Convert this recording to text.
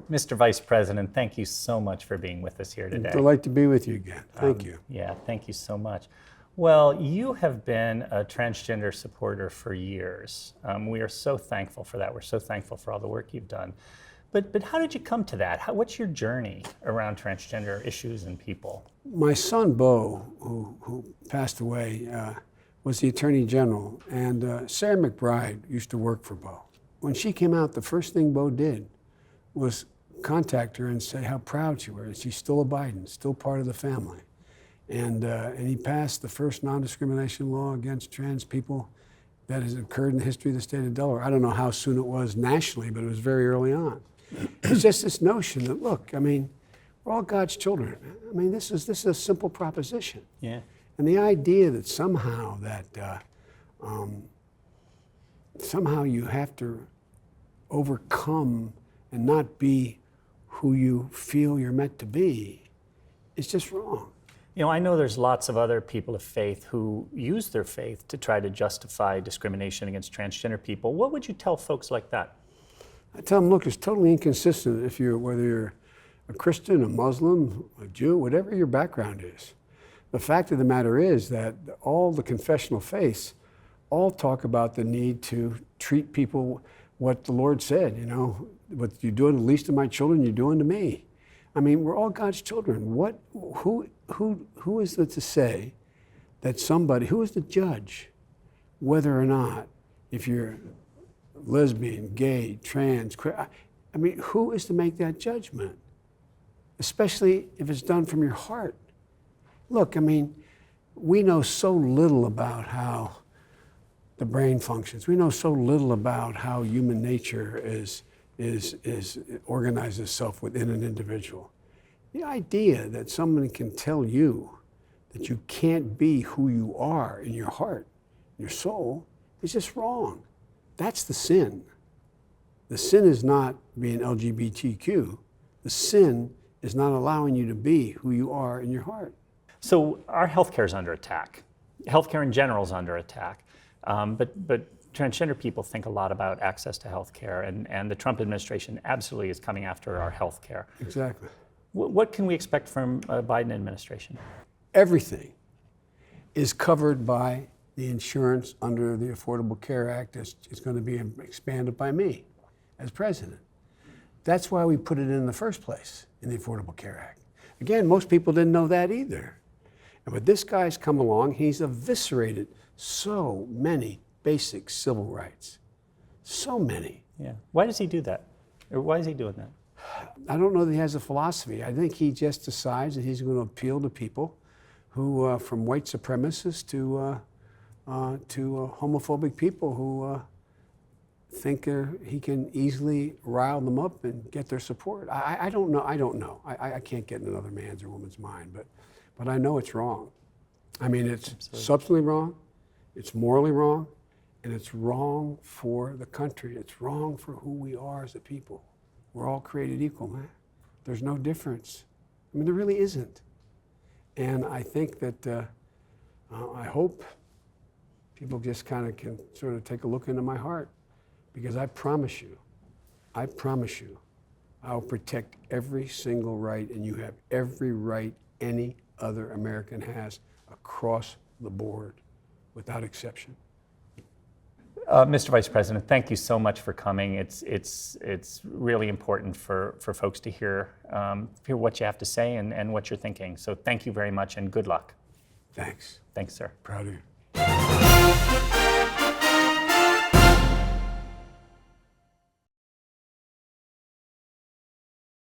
Mr. Vice President, thank you so much for being with us here today. Delight to be with you again. Thank you. Yeah, thank you so much. Well, you have been a transgender supporter for years. We are so thankful for that. We're so thankful for all the work you've done. But how did you come to that? What's your journey around transgender issues and people? My son, Bo, who passed away, was the Attorney General, and Sarah McBride used to work for Bo. When she came out, the first thing Bo did was contact her and say how proud she was. She's still a Biden, still part of the family. And he passed the first non-discrimination law against trans people that has occurred in the history of the state of Delaware. I don't know how soon it was nationally, but it was very early on. It's just this notion that, look, I mean, we're all God's children. I mean, this is a simple proposition. Yeah. And the idea that somehow you have to overcome and not be who you feel you're meant to be is just wrong. You know, I know there's lots of other people of faith who use their faith to try to justify discrimination against transgender people. What would you tell folks like that? I tell them, look, it's totally inconsistent whether you're a Christian, a Muslim, a Jew, whatever your background is. The fact of the matter is that all the confessional faiths all talk about the need to treat people what the Lord said, you know, what you do to the least of my children, you're doing to me. I mean, we're all God's children. Who is it to say that somebody, who is the judge whether or not, if you're lesbian, gay, trans, I mean, who is to make that judgment? Especially if it's done from your heart. Look, I mean, we know so little about how the brain functions. We know so little about how human nature organizes itself within an individual. The idea that someone can tell you that you can't be who you are in your heart, your soul, is just wrong. That's the sin. The sin is not being LGBTQ. The sin is not allowing you to be who you are in your heart. So our healthcare is under attack. Healthcare in general is under attack. But transgender people think a lot about access to healthcare, and the Trump administration absolutely is coming after our healthcare. Exactly. What can we expect from a Biden administration? Everything is covered by the insurance under the Affordable Care Act. It's going to be expanded by me as president. That's why we put it in the first place in the Affordable Care Act. Again, most people didn't know that either. But this guy's come along, he's eviscerated so many basic civil rights. So many. Yeah. Why does he do that? Or why is he doing that? I don't know that he has a philosophy. I think he just decides that he's going to appeal to people who, from white supremacists to homophobic people who think he can easily rile them up and get their support. I don't know. I can't get in another man's or woman's mind, but I know it's wrong. I mean, it's substantially wrong, it's morally wrong, and it's wrong for the country. It's wrong for who we are as a people. We're all created equal, man. There's no difference. I mean, there really isn't. And I think that, I hope people just kind of can sort of take a look into my heart, because I promise you, I'll protect every single right, and you have every right any other American has across the board, without exception. Mr. Vice President, thank you so much for coming. It's really important for folks to hear what you have to say and what you're thinking. So thank you very much, and good luck. Thanks. Thanks, sir. Proud of you.